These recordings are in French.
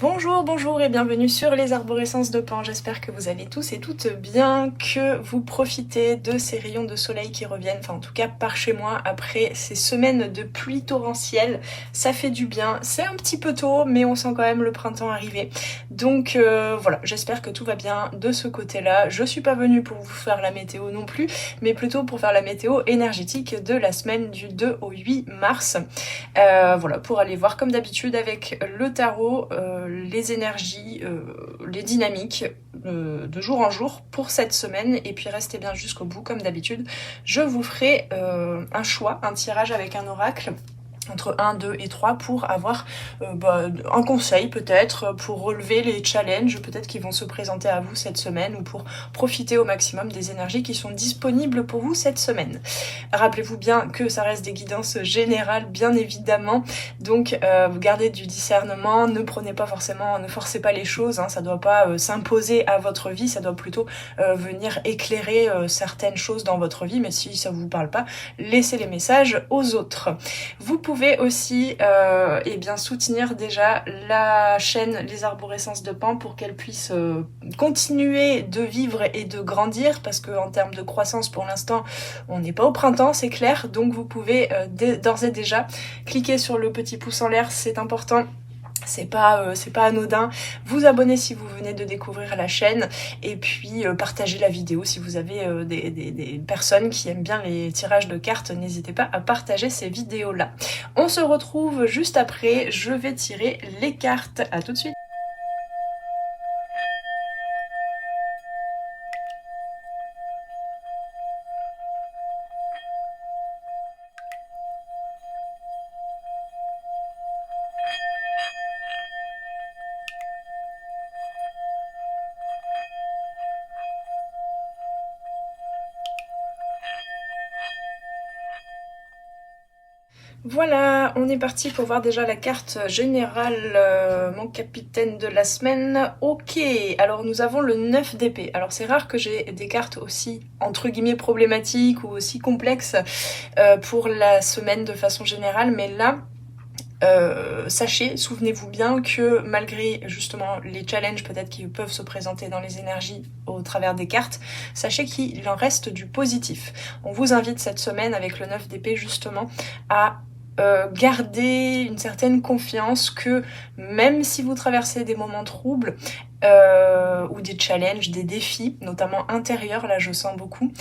Bonjour, bonjour et bienvenue sur les arborescences de Pan. J'espère que vous allez tous et toutes bien, que vous profitez de ces rayons de soleil qui reviennent, enfin en tout cas par chez moi, après ces semaines de pluie torrentielle. Ça fait du bien, c'est un petit peu tôt, mais on sent quand même le printemps arriver. Donc voilà, j'espère que tout va bien de ce côté-là. Je suis pas venue pour vous faire la météo non plus, mais plutôt pour faire la météo énergétique de la semaine du 2 au 8 mars. Voilà, pour aller voir comme d'habitude avec le tarot les énergies, les dynamiques de jour en jour pour cette semaine. Et puis restez bien jusqu'au bout comme d'habitude. Je vous ferai un choix, un tirage avec un oracle entre 1, 2 et 3 pour avoir un conseil peut-être, pour relever les challenges peut-être qui vont se présenter à vous cette semaine ou pour profiter au maximum des énergies qui sont disponibles pour vous cette semaine. Rappelez-vous bien que ça reste des guidances générales bien évidemment, donc vous gardez du discernement, ne prenez pas forcément, ne forcez pas les choses, hein, ça doit pas s'imposer à votre vie, ça doit plutôt venir éclairer certaines choses dans votre vie, mais si ça vous parle pas, laissez les messages aux autres. Vous pouvez aussi soutenir déjà la chaîne Les Arborescences de Pan pour qu'elle puisse continuer de vivre et de grandir, parce qu'en termes de croissance pour l'instant on n'est pas au printemps, c'est clair, donc vous pouvez d'ores et déjà cliquer sur le petit pouce en l'air, c'est important. C'est pas anodin. Vous abonner si vous venez de découvrir la chaîne et puis partagez la vidéo si vous avez des personnes qui aiment bien les tirages de cartes, n'hésitez pas à partager ces vidéos là. On se retrouve juste après, je vais tirer les cartes. À tout de suite. Voilà, on est parti pour voir déjà la carte générale, mon capitaine de la semaine. Ok, alors nous avons le 9 d'épée. Alors c'est rare que j'ai des cartes aussi, entre guillemets, problématiques ou aussi complexes pour la semaine de façon générale, mais là, sachez, souvenez-vous bien que malgré justement les challenges peut-être qui peuvent se présenter dans les énergies au travers des cartes, sachez qu'il en reste du positif. On vous invite cette semaine avec le 9 d'épée justement à garder une certaine confiance que même si vous traversez des moments troubles ou des challenges, des défis, notamment intérieurs, là je sens beaucoup,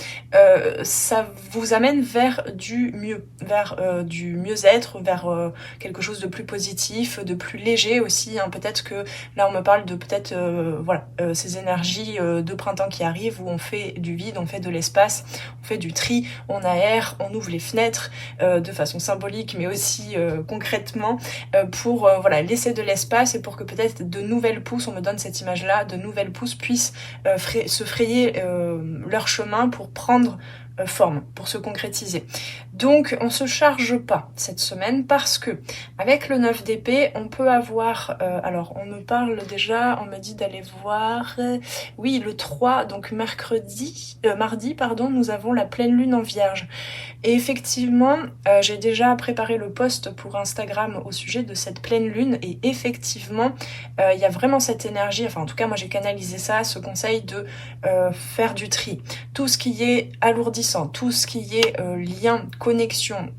ça vous amène vers du mieux, vers du mieux-être, vers quelque chose de plus positif, de plus léger aussi, hein. Peut-être que là on me parle de peut-être ces énergies de printemps qui arrivent où on fait du vide, on fait de l'espace, on fait du tri, on aère, on ouvre les fenêtres de façon symbolique mais aussi concrètement pour laisser de l'espace et pour que peut-être de nouvelles pousses, on me donne cette image là, de nouvelles pousses puissent se frayer leur chemin pour prendre forme, pour se concrétiser. Donc on se charge pas cette semaine parce que avec le 9 d'épée on peut avoir alors on me parle déjà, on me dit d'aller voir oui le 3, donc mardi pardon, nous avons la pleine lune en vierge. Et effectivement, j'ai déjà préparé le post pour Instagram au sujet de cette pleine lune et effectivement, il y a vraiment cette énergie, enfin en tout cas moi j'ai canalisé ça, ce conseil de faire du tri. Tout ce qui est alourdissant, tout ce qui est lien, connexion,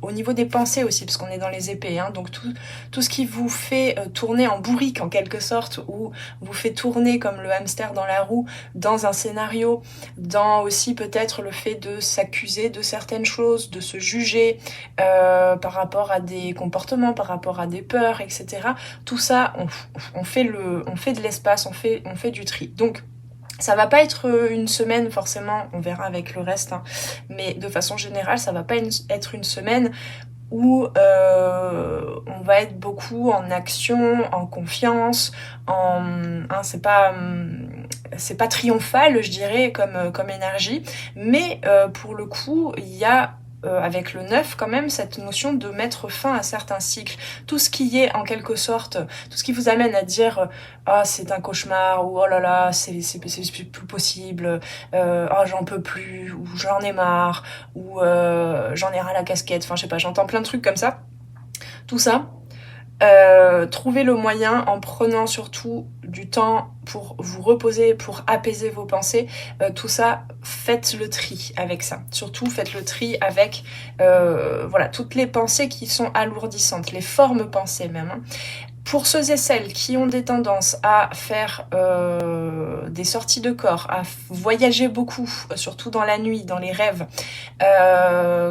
au niveau des pensées aussi, parce qu'on est dans les épées, hein, donc tout ce qui vous fait tourner en bourrique en quelque sorte, ou vous fait tourner comme le hamster dans la roue, dans un scénario, dans aussi peut-être le fait de s'accuser de certaines choses, de se juger par rapport à des comportements, par rapport à des peurs, etc. Tout ça, on fait de l'espace, on fait du tri. Donc ça va pas être une semaine forcément, on verra avec le reste, hein, mais de façon générale, ça va pas être une semaine où on va être beaucoup en action, en confiance, c'est pas triomphal, je dirais, comme énergie, mais pour le coup, il y a avec le 9 quand même cette notion de mettre fin à certains cycles. Tout ce qui est en quelque sorte, tout ce qui vous amène à dire ah c'est un cauchemar, ou oh là là c'est plus possible, ah j'en peux plus, ou j'en ai marre, ou j'en ai ras la casquette, enfin je sais pas, j'entends plein de trucs comme ça. Tout ça, Trouvez le moyen en prenant surtout du temps pour vous reposer, pour apaiser vos pensées. Tout ça, faites le tri avec ça. Surtout, faites le tri avec voilà, toutes les pensées qui sont alourdissantes, les formes pensées même. Hein. Pour ceux et celles qui ont des tendances à faire des sorties de corps, à voyager beaucoup, surtout dans la nuit, dans les rêves,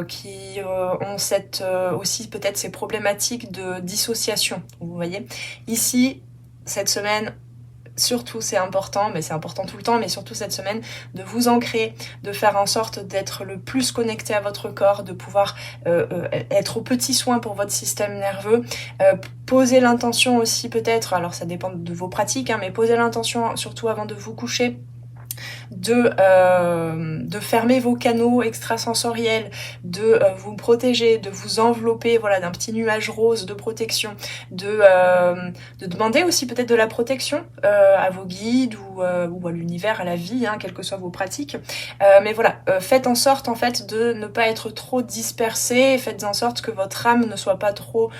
qui ont aussi peut-être ces problématiques de dissociation, vous voyez. Ici, cette semaine, surtout c'est important, mais c'est important tout le temps, mais surtout cette semaine, de vous ancrer, de faire en sorte d'être le plus connecté à votre corps, de pouvoir être aux petits soins pour votre système nerveux, poser l'intention aussi peut-être, alors ça dépend de vos pratiques, hein, mais posez l'intention surtout avant de vous coucher, de fermer vos canaux extrasensoriels, de vous protéger, de vous envelopper, voilà, d'un petit nuage rose de protection, de demander aussi peut-être de la protection à vos guides ou à l'univers, à la vie, hein, quelles que soient vos pratiques. Mais voilà, faites en sorte en fait de ne pas être trop dispersé, faites en sorte que votre âme ne soit pas trop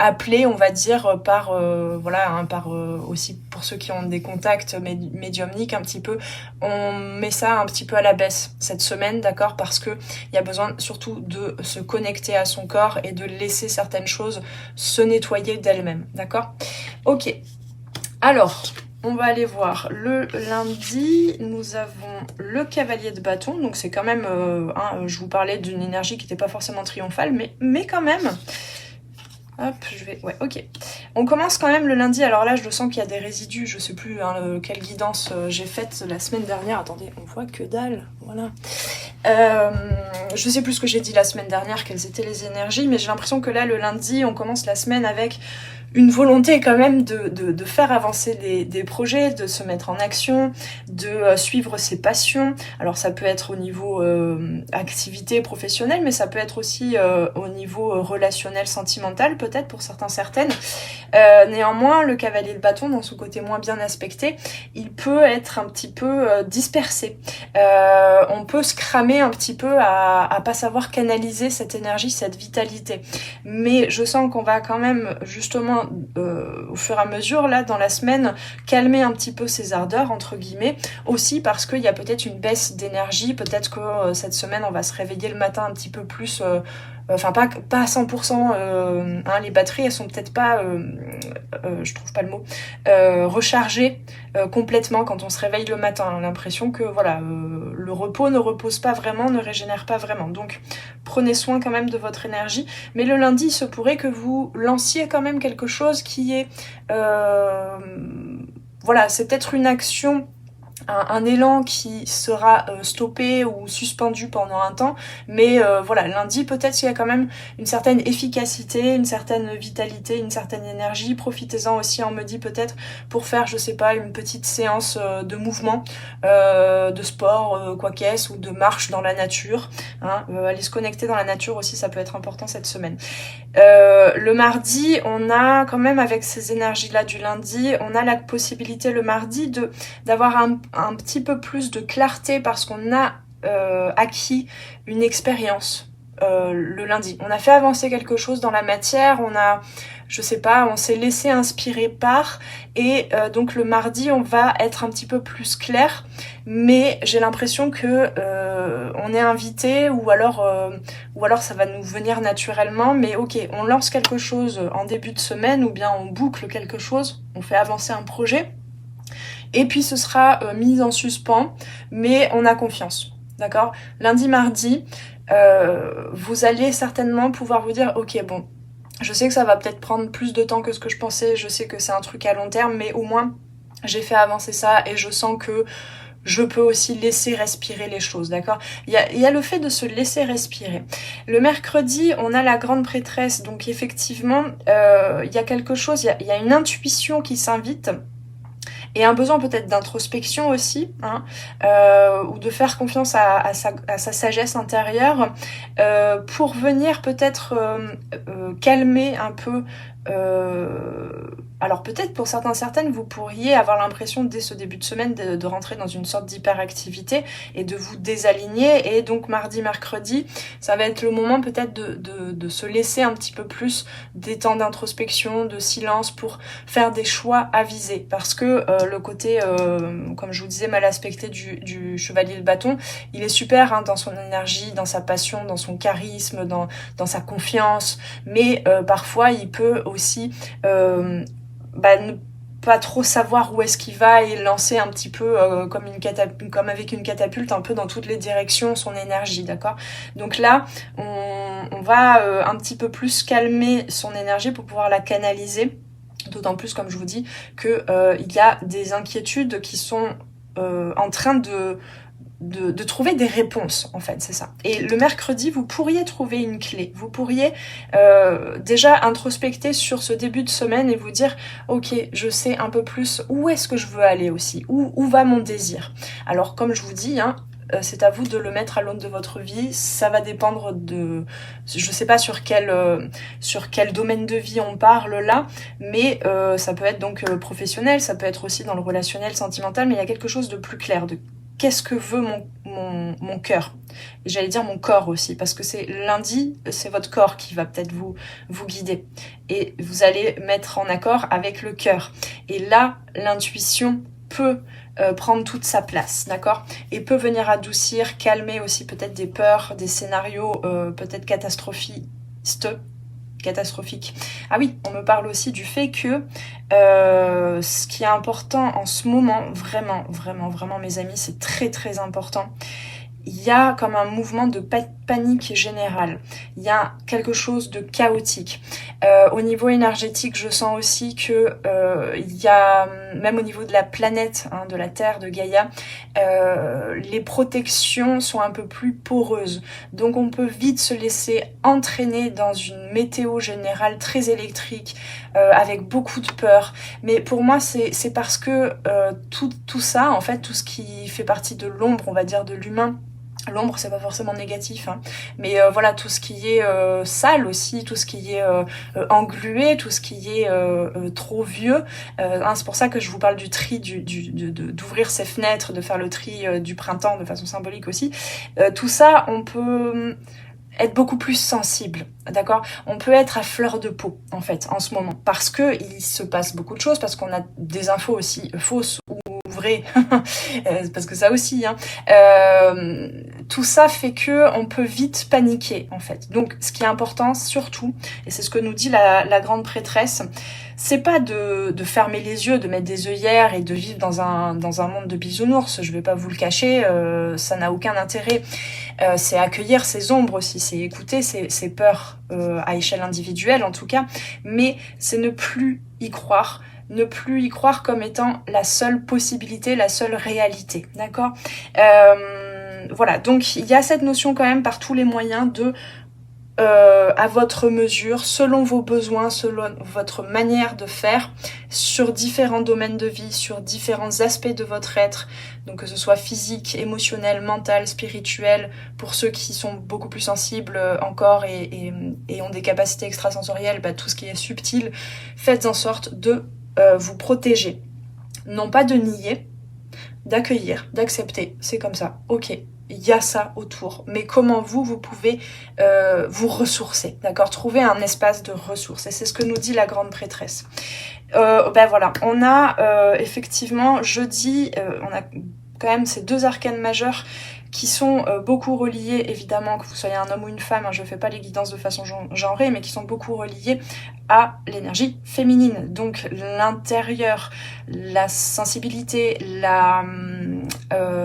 appelée, on va dire, par voilà, hein, par aussi pour ceux qui ont des contacts médiumniques un petit peu, on met ça un petit peu à la baisse cette semaine, d'accord, parce que il y a besoin surtout de se connecter à son corps et de laisser certaines choses se nettoyer d'elles-mêmes, d'accord. Ok, alors on va aller voir le lundi. Nous avons le cavalier de bâton, donc c'est quand même je vous parlais d'une énergie qui n'était pas forcément triomphale, mais quand même. Hop, ouais, ok. On commence quand même le lundi. Alors là, je sens qu'il y a des résidus. Je sais plus quelle guidance j'ai faite la semaine dernière. Attendez, on voit que dalle. Voilà. Je sais plus ce que j'ai dit la semaine dernière, quelles étaient les énergies, mais j'ai l'impression que là, le lundi, on commence la semaine avec une volonté quand même de faire avancer des projets, de se mettre en action, de suivre ses passions. Alors ça peut être au niveau activité professionnelle, mais ça peut être aussi au niveau relationnel, sentimental peut-être pour certains, certaines. Néanmoins, le cavalier de bâton, dans son côté moins bien aspecté, il peut être un petit peu dispersé. On peut se cramer un petit peu à pas savoir canaliser cette énergie, cette vitalité. Mais je sens qu'on va quand même justement au fur et à mesure là dans la semaine calmer un petit peu ses ardeurs entre guillemets, aussi parce qu'il y a peut-être une baisse d'énergie, peut-être que cette semaine on va se réveiller le matin un petit peu plus enfin pas à 100%, les batteries elles sont peut-être pas je trouve pas le mot rechargées complètement quand on se réveille le matin. On a l'impression que voilà le repos ne repose pas vraiment, ne régénère pas vraiment, donc prenez soin quand même de votre énergie. Mais le lundi il se pourrait que vous lanciez quand même quelque chose qui est voilà, c'est peut-être une action, un élan qui sera stoppé ou suspendu pendant un temps, mais voilà, lundi peut-être qu'il y a quand même une certaine efficacité, une certaine vitalité, une certaine énergie. Profitez-en aussi, on me dit peut-être pour faire, je sais pas, une petite séance de mouvement, de sport, quoi qu'est-ce, ou de marche dans la nature, hein. Aller se connecter dans la nature aussi, ça peut être important cette semaine. Le mardi, on a quand même, avec ces énergies-là du lundi, on a la possibilité le mardi d'avoir un petit peu plus de clarté parce qu'on a acquis une expérience le lundi. On a fait avancer quelque chose dans la matière, on a, je sais pas, on s'est laissé inspirer par, et donc le mardi on va être un petit peu plus clair, mais j'ai l'impression que on est invité, ou alors ça va nous venir naturellement, mais ok, on lance quelque chose en début de semaine, ou bien on boucle quelque chose, on fait avancer un projet, et puis ce sera mis en suspens, mais on a confiance, d'accord. Lundi, mardi, vous allez certainement pouvoir vous dire, ok, bon, je sais que ça va peut-être prendre plus de temps que ce que je pensais, je sais que c'est un truc à long terme, mais au moins j'ai fait avancer ça et je sens que je peux aussi laisser respirer les choses, d'accord. Il y a le fait de se laisser respirer. Le mercredi, on a la grande prêtresse, donc effectivement, il y a quelque chose, il y a une intuition qui s'invite, et un besoin peut-être d'introspection aussi, hein, ou de faire confiance à sa sagesse intérieure, pour venir peut-être calmer un peu alors peut-être pour certaines, vous pourriez avoir l'impression dès ce début de semaine de rentrer dans une sorte d'hyperactivité et de vous désaligner. Et donc mardi, mercredi, ça va être le moment peut-être de se laisser un petit peu plus des temps d'introspection, de silence pour faire des choix avisés. Parce que le côté, comme je vous disais, mal aspecté du chevalier de bâton, il est super hein, dans son énergie, dans sa passion, dans son charisme, dans sa confiance. Mais parfois, il peut aussi ne pas trop savoir où est-ce qu'il va et lancer un petit peu comme avec une catapulte un peu dans toutes les directions son énergie, d'accord? Donc là, on va un petit peu plus calmer son énergie pour pouvoir la canaliser, d'autant plus, comme je vous dis, que il y a des inquiétudes qui sont en train de trouver des réponses, en fait, c'est ça. Et le mercredi, vous pourriez trouver une clé. Vous pourriez déjà introspecter sur ce début de semaine et vous dire « Ok, je sais un peu plus où est-ce que je veux aller aussi, où va mon désir ?» Alors, comme je vous dis, hein, c'est à vous de le mettre à l'aune de votre vie. Ça va dépendre de... Je sais pas sur quel domaine de vie on parle là, mais ça peut être donc professionnel, ça peut être aussi dans le relationnel, sentimental, mais il y a quelque chose de plus clair, de qu'est-ce que veut mon cœur. Et j'allais dire mon corps aussi, parce que c'est lundi, c'est votre corps qui va peut-être vous guider. Et vous allez mettre en accord avec le cœur. Et là, l'intuition peut prendre toute sa place, d'accord? Et peut venir adoucir, calmer aussi peut-être des peurs, des scénarios peut-être catastrophiques. Ah oui, on me parle aussi du fait que ce qui est important en ce moment, vraiment, vraiment, vraiment mes amis, c'est très très important. Il y a comme un mouvement de panique générale. Il y a quelque chose de chaotique. Au niveau énergétique, je sens aussi que il y a, même au niveau de la planète, hein, de la Terre, de Gaïa, les protections sont un peu plus poreuses. Donc on peut vite se laisser entraîner dans une météo générale très électrique, avec beaucoup de peur. Mais pour moi, c'est parce que tout ça, en fait, tout ce qui fait partie de l'ombre, on va dire, de l'humain, l'ombre, c'est pas forcément négatif, hein. Mais voilà, tout ce qui est sale aussi, tout ce qui est englué, tout ce qui est trop vieux. Hein, c'est pour ça que je vous parle du tri, d'ouvrir ses fenêtres, de faire le tri du printemps de façon symbolique aussi. Tout ça, on peut être beaucoup plus sensible, d'accord? On peut être à fleur de peau, en fait, en ce moment. Parce que il se passe beaucoup de choses, parce qu'on a des infos aussi fausses ou vraies, parce que ça aussi, hein. Tout ça fait que on peut vite paniquer, en fait. Donc, ce qui est important, surtout, et c'est ce que nous dit la grande prêtresse, c'est pas de fermer les yeux, de mettre des œillères et de vivre dans un monde de bisounours. Je vais pas vous le cacher, ça n'a aucun intérêt. C'est accueillir ces ombres aussi, c'est écouter ces peurs à échelle individuelle en tout cas, mais c'est ne plus y croire. Ne plus y croire comme étant la seule possibilité, la seule réalité, d'accord? Voilà, donc il y a cette notion quand même par tous les moyens de à votre mesure, selon vos besoins, selon votre manière de faire, sur différents domaines de vie, sur différents aspects de votre être, donc que ce soit physique, émotionnel, mental, spirituel, pour ceux qui sont beaucoup plus sensibles encore et ont des capacités extrasensorielles, tout ce qui est subtil, faites en sorte de vous protéger. Non pas de nier, d'accueillir, d'accepter, c'est comme ça, ok. Il y a ça autour, mais comment vous pouvez vous ressourcer, d'accord? Trouver un espace de ressources, et c'est ce que nous dit la grande prêtresse. Voilà, on a effectivement jeudi, on a quand même ces deux arcanes majeures qui sont beaucoup reliés, évidemment, que vous soyez un homme ou une femme, hein, je fais pas les guidances de façon genrée, mais qui sont beaucoup reliés à l'énergie féminine. Donc l'intérieur, la sensibilité,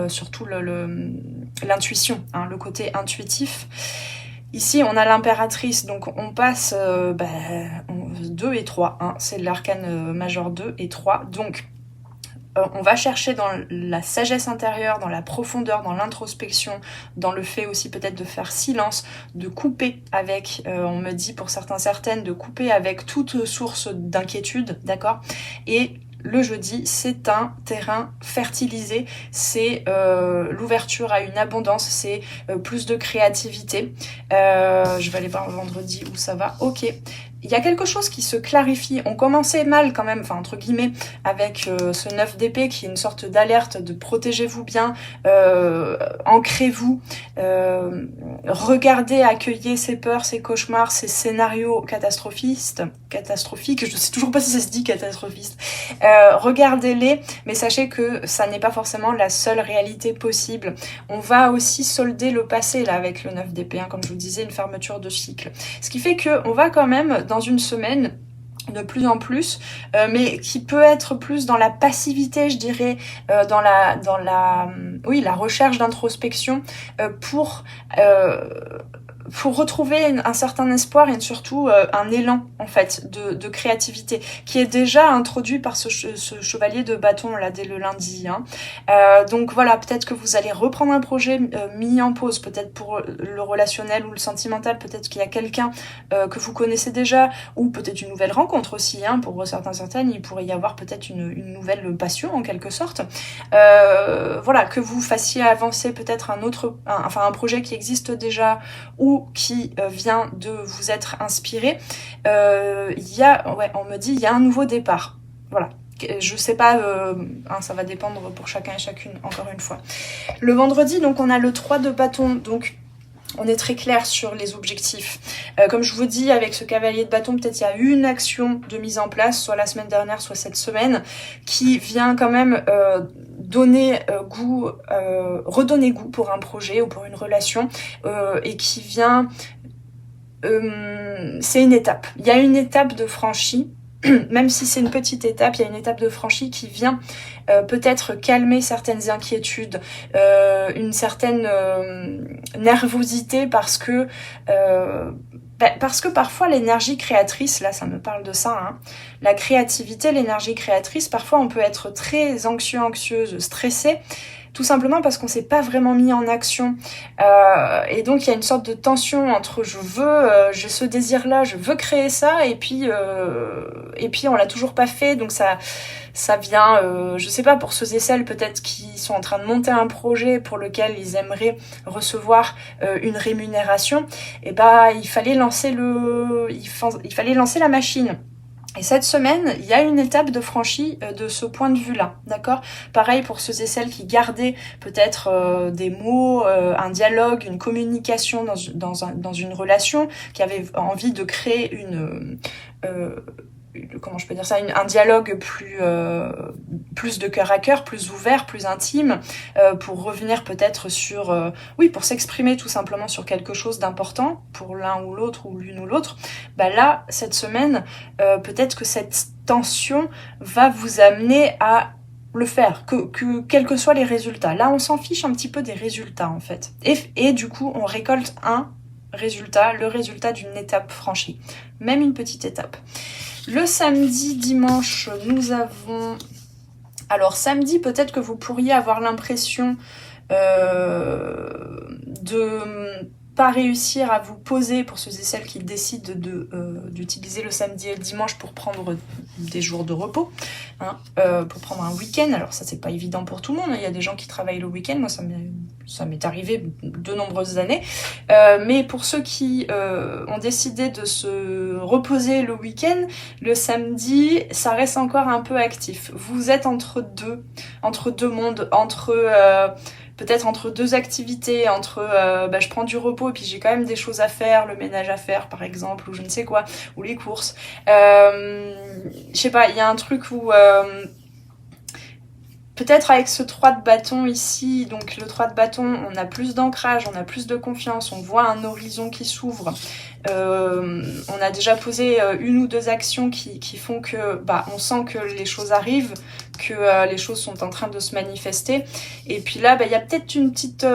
surtout l'intuition, hein, le côté intuitif. Ici, on a l'impératrice, donc on passe 2 et 3, hein, c'est l'arcane majeur 2 et 3, donc on va chercher dans la sagesse intérieure, dans la profondeur, dans l'introspection, dans le fait aussi peut-être de faire silence, de couper avec, on me dit pour certaines, de couper avec toute source d'inquiétude, d'accord? Et le jeudi, c'est un terrain fertilisé, c'est l'ouverture à une abondance, c'est plus de créativité. Je vais aller voir vendredi où ça va. Ok. il y a quelque chose qui se clarifie. On commençait mal quand même, enfin entre guillemets, avec ce 9 d'épée qui est une sorte d'alerte de protégez-vous bien, ancrez-vous, regardez, accueillez ces peurs, ces cauchemars, ces scénarios catastrophiques, je sais toujours pas si ça se dit catastrophiste, regardez-les, mais sachez que ça n'est pas forcément la seule réalité possible. On va aussi solder le passé là avec le 9 d'épée, hein, comme je vous disais, une fermeture de cycle. Ce qui fait que on va quand même dans une semaine de plus en plus, mais qui peut être plus dans la passivité, je dirais, dans la recherche d'introspection pour retrouver un certain espoir et surtout un élan en fait de créativité qui est déjà introduit par ce chevalier de bâton là dès le lundi. Hein. Donc voilà, peut-être que vous allez reprendre un projet mis en pause, peut-être pour le relationnel ou le sentimental, peut-être qu'il y a quelqu'un que vous connaissez déjà, ou peut-être une nouvelle rencontre aussi. Hein, pour certaines, il pourrait y avoir peut-être une nouvelle passion en quelque sorte. Voilà, que vous fassiez avancer peut-être un projet qui existe déjà ou qui vient de vous être inspiré, on me dit il y a un nouveau départ. Voilà. Je sais pas, ça va dépendre pour chacun et chacune, encore une fois. Le vendredi, donc on a le 3 de bâton, donc on est très clair sur les objectifs. Comme je vous dis, avec ce cavalier de bâton, peut-être il y a une action de mise en place, soit la semaine dernière, soit cette semaine, qui vient quand même redonner goût pour un projet ou pour une relation, et qui vient... c'est une étape. Il y a une étape de franchie. Même si c'est une petite étape, il y a une étape de franchie qui vient peut-être calmer certaines inquiétudes, une certaine nervosité parce que parfois l'énergie créatrice, là ça me parle de ça, hein, la créativité, l'énergie créatrice, parfois on peut être très anxieuse, stressé, tout simplement parce qu'on s'est pas vraiment mis en action. Et donc il y a une sorte de tension entre j'ai ce désir-là, je veux créer ça, et puis on l'a toujours pas fait, donc ça vient, je sais pas, pour ceux et celles peut-être qui sont en train de monter un projet pour lequel ils aimeraient recevoir une rémunération, et il fallait lancer la machine. Et cette semaine, il y a une étape de franchie de ce point de vue-là, d'accord ? Pareil pour ceux et celles qui gardaient peut-être des mots, un dialogue, une communication dans une relation, qui avaient envie de créer un dialogue plus de cœur à cœur, plus ouvert, plus intime, pour revenir peut-être pour s'exprimer tout simplement sur quelque chose d'important pour l'un ou l'autre ou l'une ou l'autre. Là, cette semaine, peut-être que cette tension va vous amener à le faire, que quels que soient les résultats. Là, on s'en fiche un petit peu des résultats en fait. Et du coup, on récolte le résultat d'une étape franchie, même une petite étape. Le samedi, dimanche, nous avons... Alors samedi, peut-être que vous pourriez avoir l'impression de pas réussir à vous poser, pour ceux et celles qui décident d'utiliser le samedi et le dimanche pour prendre des jours de repos, hein, pour prendre un week-end. Alors ça, c'est pas évident pour tout le monde, il y a des gens qui travaillent le week-end, moi ça m'est arrivé de nombreuses années, mais pour ceux qui ont décidé de se reposer le week-end, le samedi, ça reste encore un peu actif. Vous êtes entre deux mondes, peut-être entre deux activités, je prends du repos et puis j'ai quand même des choses à faire, le ménage à faire par exemple, ou je ne sais quoi, ou les courses. Je sais pas, il y a un truc où... peut-être avec ce 3 de bâton ici, donc le 3 de bâton, on a plus d'ancrage, on a plus de confiance, on voit un horizon qui s'ouvre. On a déjà posé une ou deux actions qui font que on sent que les choses arrivent, que les choses sont en train de se manifester. Et puis là, il y a peut-être une petite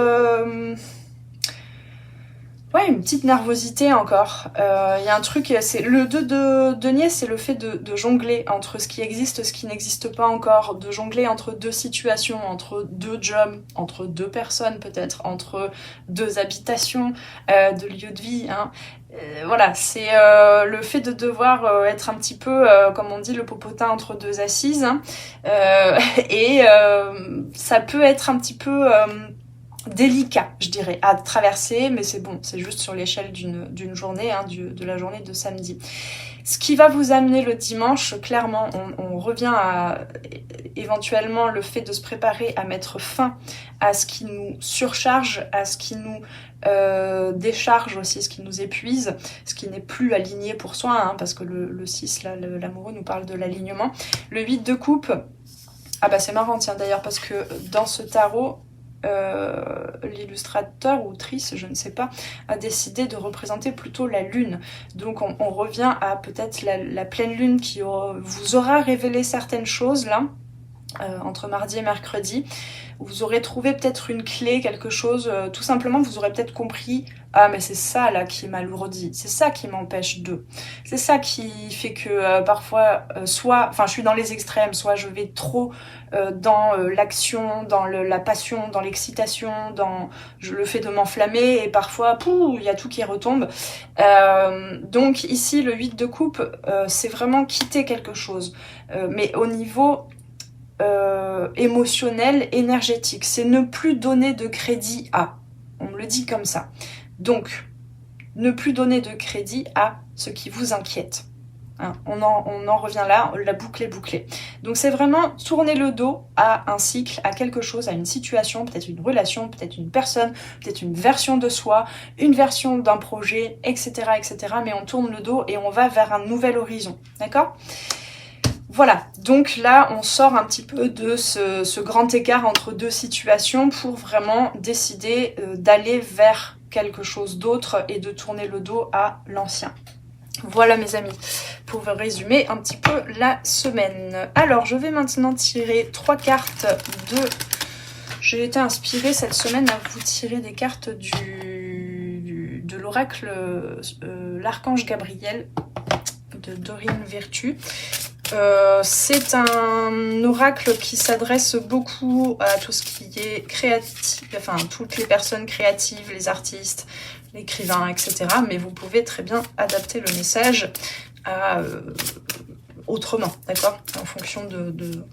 nervosité encore. Il y a un truc, c'est le 2 de denier, c'est le fait de jongler entre ce qui existe, ce qui n'existe pas encore, de jongler entre deux situations, entre deux jobs, entre deux personnes peut-être, entre deux habitations, de lieux de vie, hein. Voilà, c'est le fait de devoir être un petit peu, comme on dit, le popotin entre deux assises, hein. Et ça peut être un petit peu délicat, je dirais, à traverser, mais c'est bon, c'est juste sur l'échelle d'une journée, hein, de la journée de samedi. Ce qui va vous amener le dimanche, clairement, on revient à éventuellement le fait de se préparer à mettre fin à ce qui nous surcharge, à ce qui nous décharge aussi, ce qui nous épuise, ce qui n'est plus aligné pour soi, hein, parce que le 6, là, l'amoureux nous parle de l'alignement. Le 8 de coupe, ah bah c'est marrant, tiens, d'ailleurs, parce que dans ce tarot, l'illustrateur ou autrice, je ne sais pas, a décidé de représenter plutôt la lune. Donc on revient à peut-être la pleine lune qui vous aura révélé certaines choses là, entre mardi et mercredi. Vous aurez trouvé peut-être une clé, quelque chose, tout simplement vous aurez peut-être compris, ah mais c'est ça là qui m'alourdit, c'est ça qui m'empêche de. C'est ça qui fait que parfois, soit, enfin je suis dans les extrêmes, soit je vais trop dans l'action, dans la passion, dans l'excitation, dans le fait de m'enflammer, et parfois, pouh, il y a tout qui retombe. Donc ici, le 8 de coupe, c'est vraiment quitter quelque chose, mais au niveau émotionnel, énergétique. C'est ne plus donner de crédit à. On me le dit comme ça. Donc, ne plus donner de crédit à ce qui vous inquiète. Hein, on en revient là, la boucle est bouclée. Donc c'est vraiment tourner le dos à un cycle, à quelque chose, à une situation, peut-être une relation, peut-être une personne, peut-être une version de soi, une version d'un projet, etc., etc. Mais on tourne le dos et on va vers un nouvel horizon. D'accord ? Voilà, donc là on sort un petit peu de ce grand écart entre deux situations pour vraiment décider d'aller vers quelque chose d'autre et de tourner le dos à l'ancien. Voilà mes amis, pour vous résumer un petit peu la semaine. Alors je vais maintenant tirer 3 cartes de... J'ai été inspirée cette semaine à vous tirer des cartes de l'oracle l'Archange Gabriel de Dorine Virtue. C'est un oracle qui s'adresse beaucoup à tout ce qui est créatif, enfin toutes les personnes créatives, les artistes, l'écrivain, etc. Mais vous pouvez très bien adapter le message à autrement, d'accord, en fonction de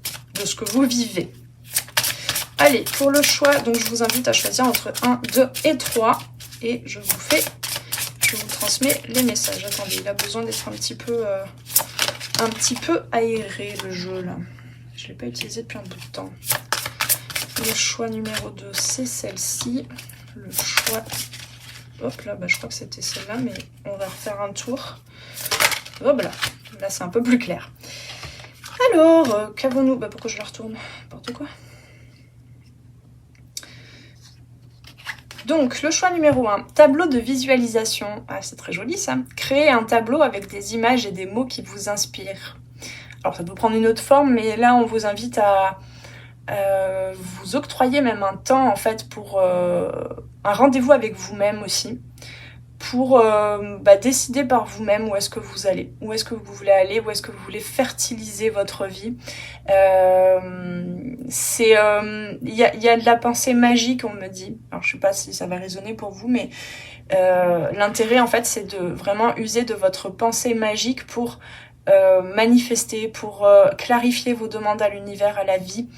ce que vous vivez. Allez, pour le choix, donc je vous invite à choisir entre 1, 2 et 3. Et je vous transmets les messages. Attendez, il a besoin d'être un petit peu aéré le jeu là. Je ne l'ai pas utilisé depuis un bout de temps. Le choix numéro 2, c'est celle-ci. Le choix... Hop là, bah, je crois que c'était celle-là, mais on va refaire un tour. Hop là, là c'est un peu plus clair. Alors, qu'avons-nous? Bah, pourquoi je la retourne? N'importe quoi. Donc, le choix numéro 1, tableau de visualisation. Ah, c'est très joli ça. Créer un tableau avec des images et des mots qui vous inspirent. Alors, ça peut prendre une autre forme, mais là, on vous invite à vous octroyer même un temps, en fait, pour un rendez-vous avec vous-même aussi, pour décider par vous-même où est-ce que vous allez, où est-ce que vous voulez aller, où est-ce que vous voulez fertiliser votre vie. Il y a de la pensée magique, on me dit. Alors je sais pas si ça va résonner pour vous, mais l'intérêt en fait c'est de vraiment user de votre pensée magique pour manifester, pour clarifier vos demandes à l'univers, à la vie.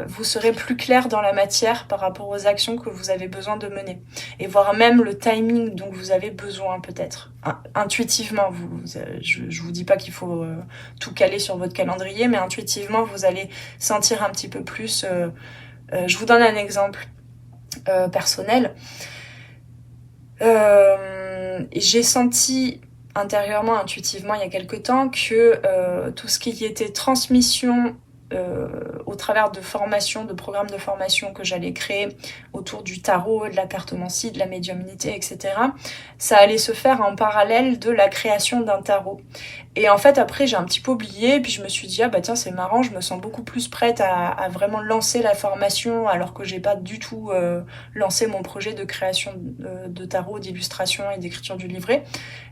Vous serez plus clair dans la matière par rapport aux actions que vous avez besoin de mener. Et voir même le timing dont vous avez besoin peut-être. Intuitivement, je vous dis pas qu'il faut tout caler sur votre calendrier, mais intuitivement, vous allez sentir un petit peu plus... je vous donne un exemple personnel. J'ai senti... intérieurement, intuitivement, il y a quelque temps, que tout ce qui était transmission au travers de formations, de programmes de formation que j'allais créer autour du tarot, de la cartomancie, de la médiumnité, etc., ça allait se faire en parallèle de la création d'un tarot. Et en fait, après, j'ai un petit peu oublié, puis je me suis dit, ah bah tiens, c'est marrant, je me sens beaucoup plus prête à vraiment lancer la formation, alors que j'ai pas du tout lancé mon projet de création de tarot, d'illustration et d'écriture du livret.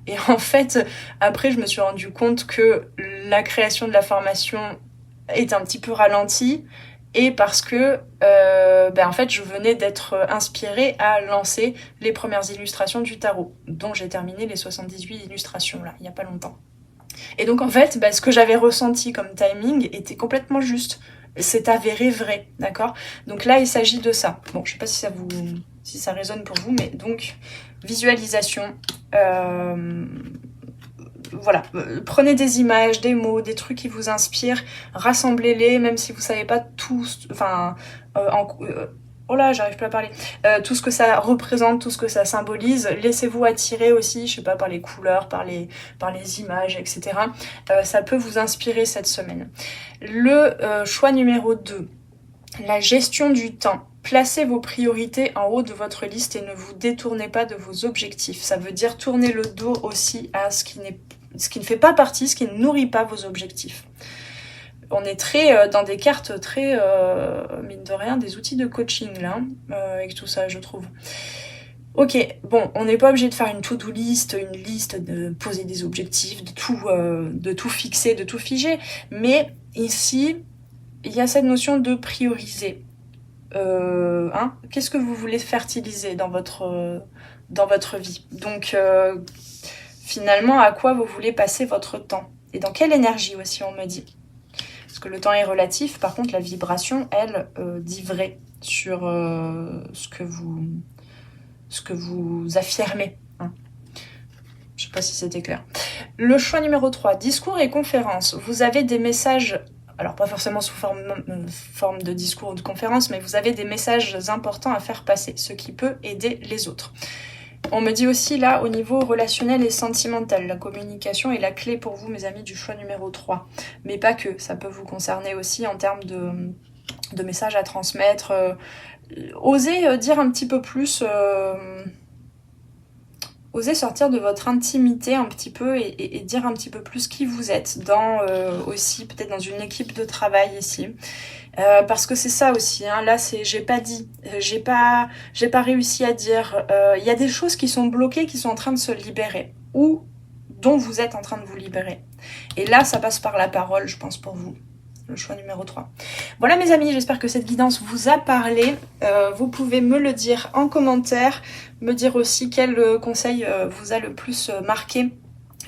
Et en fait, après, je me suis rendu compte que la création de la formation est un petit peu ralentie, et parce que en fait je venais d'être inspirée à lancer les premières illustrations du tarot, dont j'ai terminé les 78 illustrations là, il n'y a pas longtemps. Et donc en fait, ce que j'avais ressenti comme timing était complètement juste. C'est avéré vrai, d'accord? Donc là, il s'agit de ça. Bon, je sais pas si ça résonne pour vous, mais donc, visualisation, voilà, prenez des images, des mots, des trucs qui vous inspirent, rassemblez-les, même si vous savez pas tout, enfin, oh là, j'arrive plus à parler. Tout ce que ça représente, tout ce que ça symbolise, laissez-vous attirer aussi, je sais pas, par les couleurs, par les images, etc. Ça peut vous inspirer cette semaine. Le choix numéro 2, la gestion du temps. Placez vos priorités en haut de votre liste et ne vous détournez pas de vos objectifs. Ça veut dire tourner le dos aussi à ce qui ne fait pas partie, ce qui ne nourrit pas vos objectifs. On est très dans des cartes très, mine de rien, des outils de coaching là, avec tout ça, je trouve. Ok, bon, on n'est pas obligé de faire une to-do list, une liste, de poser des objectifs, de tout fixer, de tout figer, mais ici, il y a cette notion de prioriser. Qu'est-ce que vous voulez fertiliser dans votre vie? Donc, finalement, à quoi vous voulez passer votre temps? Et dans quelle énergie aussi, on me dit? Parce que le temps est relatif, par contre, la vibration, elle, dit vrai sur ce que vous affirmez. Hein. Je sais pas si c'était clair. Le choix numéro 3, discours et conférences. Vous avez des messages... Alors pas forcément sous forme de discours ou de conférence, mais vous avez des messages importants à faire passer, ce qui peut aider les autres. On me dit aussi là, au niveau relationnel et sentimental, la communication est la clé pour vous, mes amis, du choix numéro 3. Mais pas que, ça peut vous concerner aussi en termes de messages à transmettre. Osez dire un petit peu plus... Osez sortir de votre intimité un petit peu et dire un petit peu plus qui vous êtes aussi peut-être dans une équipe de travail ici, parce que c'est ça aussi. Hein, là, c'est j'ai pas dit, j'ai pas réussi à dire. Il y a des choses qui sont bloquées, qui sont en train de se libérer ou dont vous êtes en train de vous libérer. Et là, ça passe par la parole, je pense, pour vous. Le choix numéro 3. Voilà mes amis, j'espère que cette guidance vous a parlé. Vous pouvez me le dire en commentaire, me dire aussi quel conseil vous a le plus marqué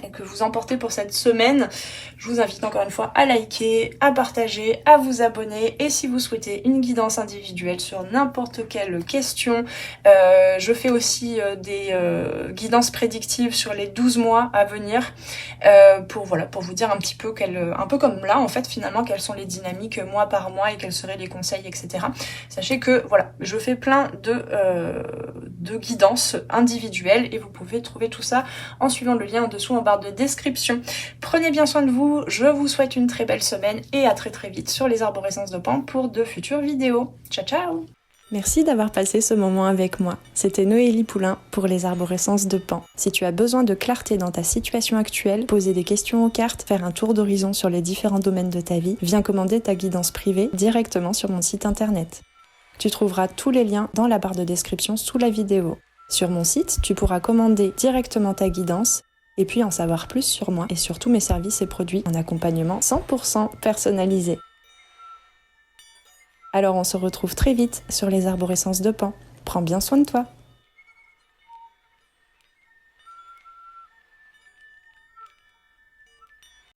et que vous emportez pour cette semaine. Je vous invite encore une fois à liker, à partager, à vous abonner et si vous souhaitez une guidance individuelle sur n'importe quelle question, je fais aussi des guidances prédictives sur les 12 mois à venir pour vous dire un petit peu un peu comme là en fait finalement quelles sont les dynamiques mois par mois et quels seraient les conseils, etc. Sachez que voilà, je fais plein de guidances individuelles et vous pouvez trouver tout ça en suivant le lien en dessous en barre de description. Prenez bien soin de vous, je vous souhaite une très belle semaine et à très très vite sur les arborescences de Pan pour de futures vidéos. Ciao ciao! Merci d'avoir passé ce moment avec moi. C'était Noélie Poulain pour les arborescences de Pan. Si tu as besoin de clarté dans ta situation actuelle, poser des questions aux cartes, faire un tour d'horizon sur les différents domaines de ta vie, viens commander ta guidance privée directement sur mon site internet. Tu trouveras tous les liens dans la barre de description sous la vidéo. Sur mon site, tu pourras commander directement ta guidance et puis en savoir plus sur moi et sur tous mes services et produits en accompagnement 100% personnalisé. Alors on se retrouve très vite sur les arborescences de Pan. Prends bien soin de toi.